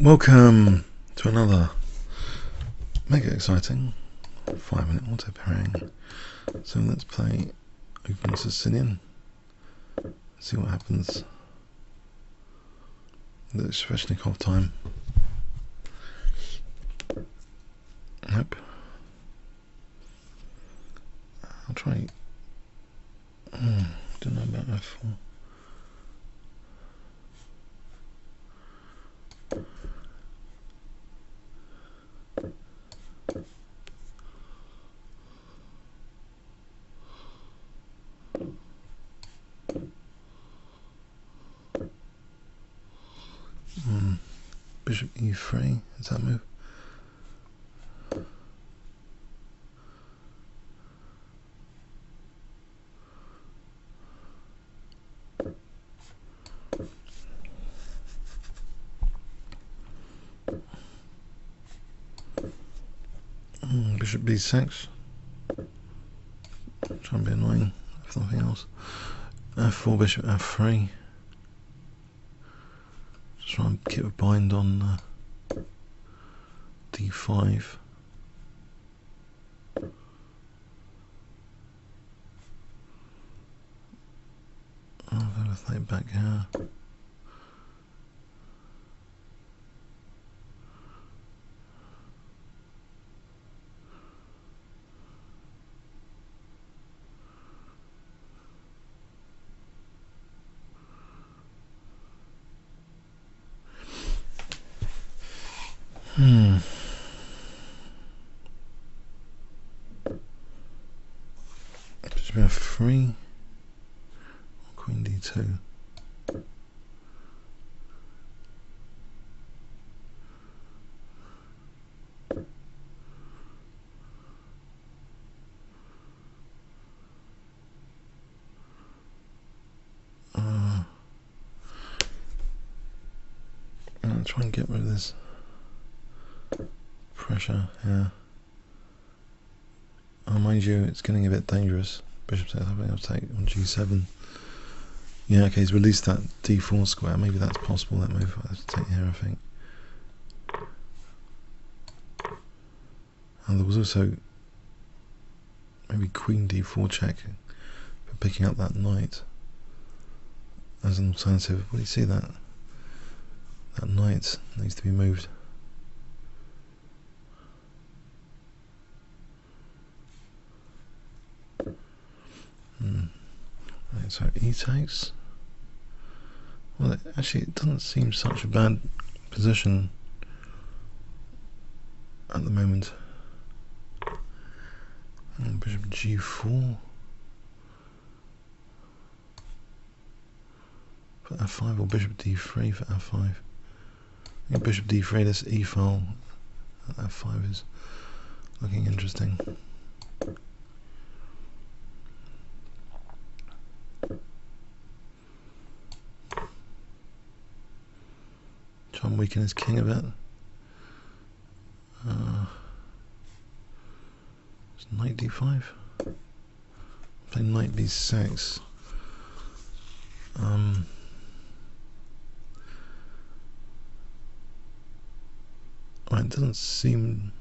Welcome to another mega exciting 5-minute auto pairing. So let's play open Sicilian, see what happens. The Sveshnikov time. Nope. I'll try. Don't know about F4. Bishop E3, is that move? Bishop B6. Try and be annoying, if nothing else. F4, bishop F3. Just try and keep a bind on D5. I'll have a think back here. Bishop F3 or Queen D2. I'll try and get rid of this pressure here. Oh, mind you, it's getting a bit dangerous. Bishop takes, I think I'll take on G7. Yeah, okay, he's released that D4 square. Maybe that's possible, that move. I have to take here, I think. And there was also maybe Queen D4 check for picking up that knight as an alternative. What do you see that? That knight needs to be moved. Right, so E takes. Well, actually, it doesn't seem such a bad position at the moment. And bishop G4 for F5, or bishop D3 for F5. I think bishop D3, this E file at F5 is looking interesting. Try and weaken his king a bit. It's knight D5. Play knight B6. Right, it doesn't seem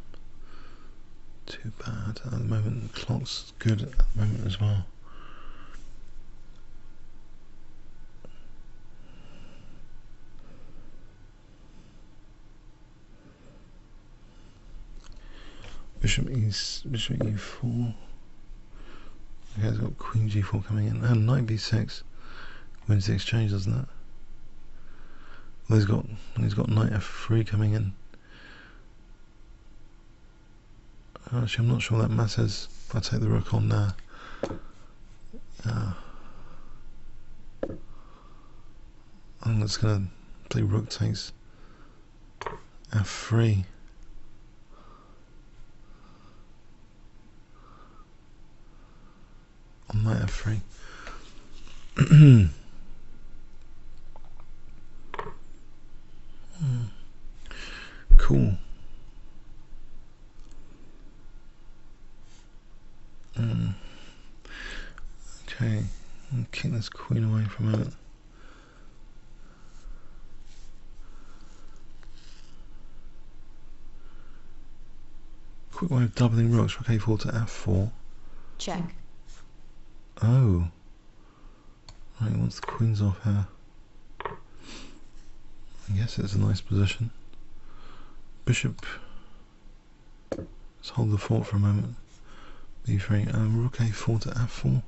too bad at the moment. The clock's good at the moment as well. Bishop E4. Okay, it's got Queen G4 coming in, and Knight B6 wins the exchange, doesn't it? Well, he's got Knight F3 coming in. Actually, I'm not sure that matters if I take the rook on there. I think that's going to play rook takes F3. On Knight F3. Cool. Okay, I'll kick this queen away for a minute. quick way of doubling rooks. Rook a4 to f4. Check. Oh. Right, once the queen's off here. I guess it's a nice position. Bishop. Let's hold the fort for a moment. b3. Rook a4 to f4.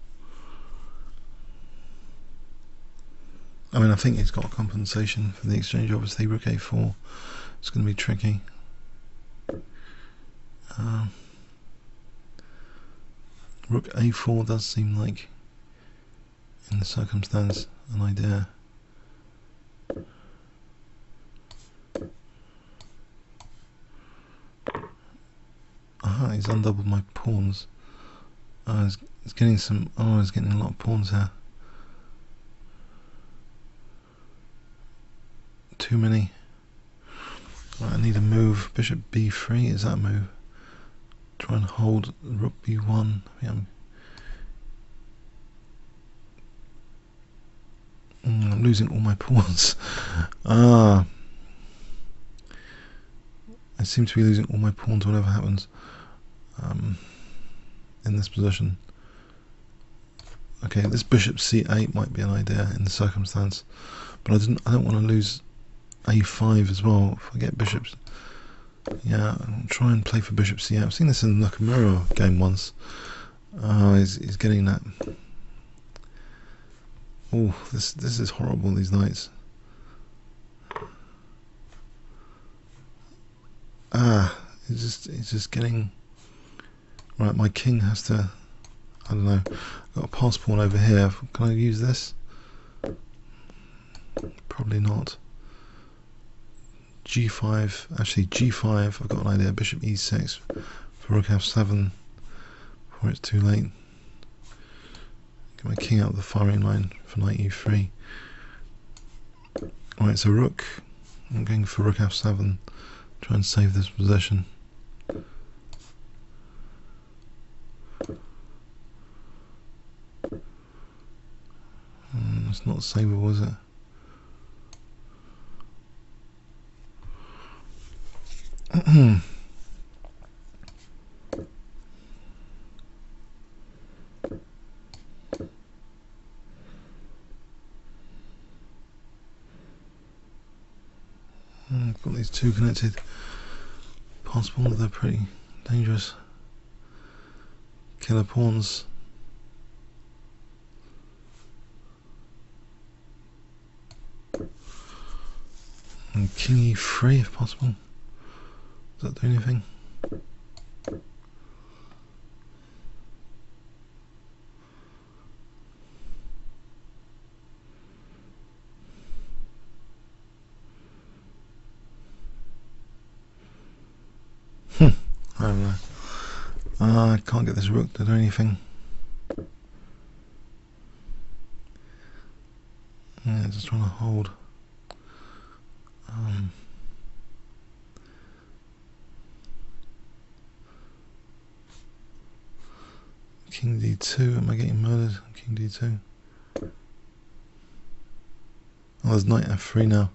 I mean, I think he's got compensation for the exchange. Obviously, rook a4. It's going to be tricky. Rook a4 does seem like, in the circumstance, an idea. Aha, he's undoubled my pawns. He's getting some. Oh, he's getting a lot of pawns here. Too many. Right, I need a move. Bishop b3, is that a move? Try and hold rook b1. I'm losing all my pawns. I seem to be losing all my pawns whatever happens in this position. Okay, this bishop c8 might be an idea in the circumstance, but I don't want to lose a5 as well. If I get bishops, yeah, I'll try and play for bishop c8. I've seen this in the Nakamura game once. He's getting that. Oh, this is horrible, these knights. He's just getting. Right, my king has to. I don't know. I've got a pass pawn over here. Can I use this? Probably not. G5. Actually, G5. I've got an idea. Bishop E6 for rook F7 before it's too late. Get my king out of the firing line for knight E3. Alright, so rook. I'm going for rook F7. Try and save this position. It's not savable, is it? I've got these two connected. Possible that they're pretty dangerous. Killer pawns. And king e3 if possible. Does that do anything? I don't know. I can't get this rook to do anything. Yeah, just trying to hold. King d2, am I getting murdered? King d2. Oh, there's knight f3 now.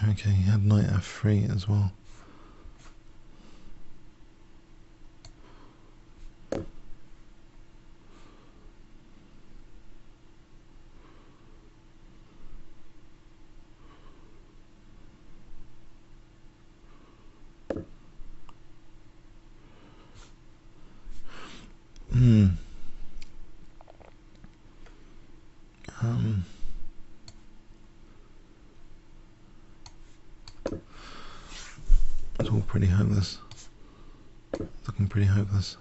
Okay, he had knight f3 as well. It's all pretty hopeless. Looking pretty hopeless.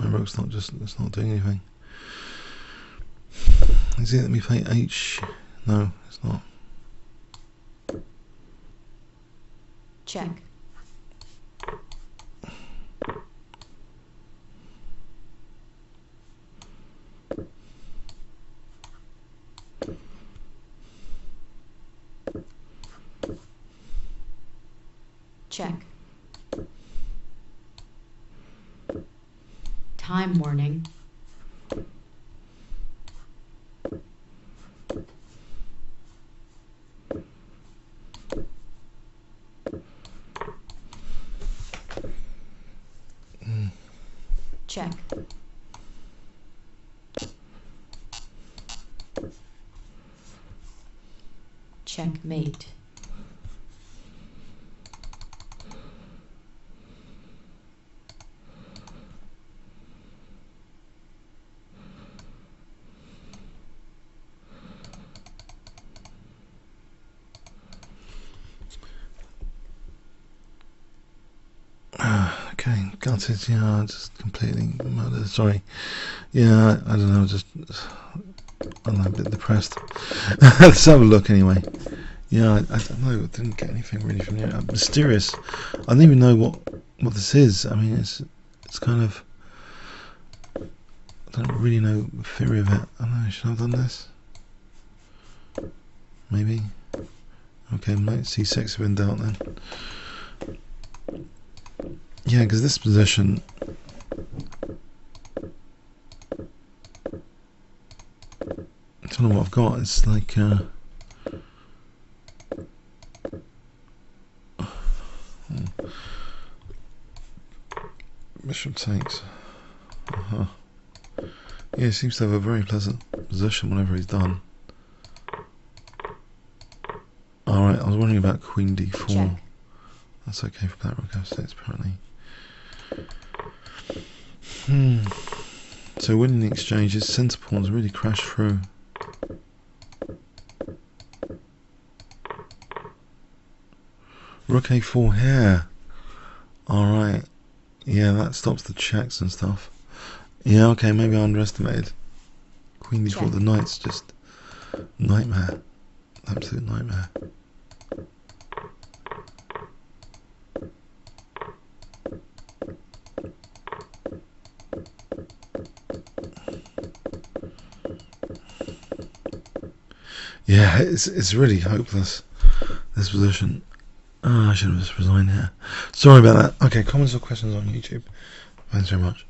My rook's not just, it's not doing anything. Is it let me play H? No, it's not. Check. Check. Time warning. check, checkmate, okay, gutted, yeah, just completely murdered, sorry. Yeah, I don't know, just, I don't know, a bit depressed. Let's have a look anyway. Yeah, I don't know, I didn't get anything really from you. Mysterious. I don't even know what this is. I mean, it's kind of, I don't really know the theory of it. I don't know, should I have done this? Maybe. Okay, knight c6 have been dealt then. Yeah, because this position, I don't know what I've got. It's like bishop takes. Yeah, he seems to have a very pleasant position whenever he's done. Alright, I was wondering about queen d4. check, That's okay for black rook f6 apparently. So winning the exchanges, centre pawns really crash through. Rook a4 here. Alright. Yeah, that stops the checks and stuff. Yeah, okay, maybe I underestimated. Queen d4, check, the knight's just nightmare. Absolute nightmare. Yeah, it's really hopeless, this position. Oh, I should have just resigned here. Sorry about that. Okay, comments or questions on YouTube. Thanks very much.